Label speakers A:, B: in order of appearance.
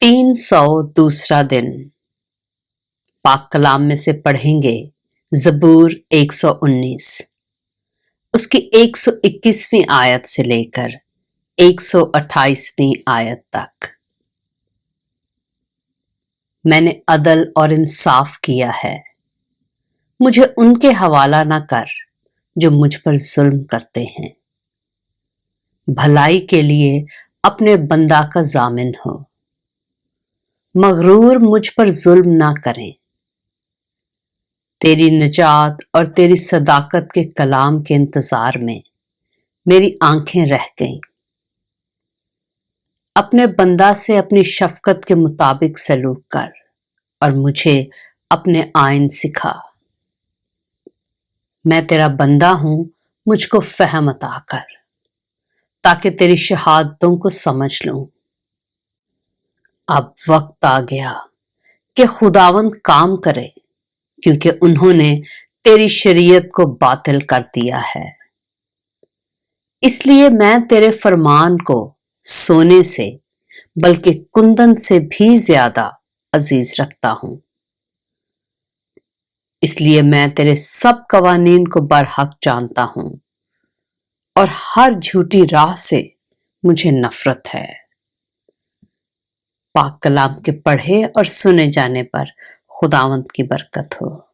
A: 302 दिन पाक कलाम में से पढ़ेंगे ज़बूर 119 उसकी 121वीं आयत से लेकर 128वीं आयत तक। मैंने अदल और इंसाफ किया है, मुझे उनके हवाला न कर जो मुझ पर जुल्म करते हैं। भलाई के लिए अपने बंदा का जामिन हो, मगरूर मुझ पर जुल्म ना करें। तेरी निजात और तेरी सदाकत के कलाम के इंतजार में मेरी आंखें रह गईं। अपने बंदा से अपनी शफकत के मुताबिक सलूक कर और मुझे अपने आइन सिखा। मैं तेरा बंदा हूं, मुझको फहम अता कर ताकि तेरी शहादतों को समझ लूं। अब वक्त आ गया कि खुदावंद काम करे, क्योंकि उन्होंने तेरी शरीयत को बातिल कर दिया है। इसलिए मैं तेरे फरमान को सोने से बल्कि कुंदन से भी ज्यादा अजीज रखता हूं। इसलिए मैं तेरे सब कवानीन को बरहक जानता हूं और हर झूठी राह से मुझे नफरत है। पाक कलाम के पढ़े और सुने जाने पर खुदावंद की बरकत हो।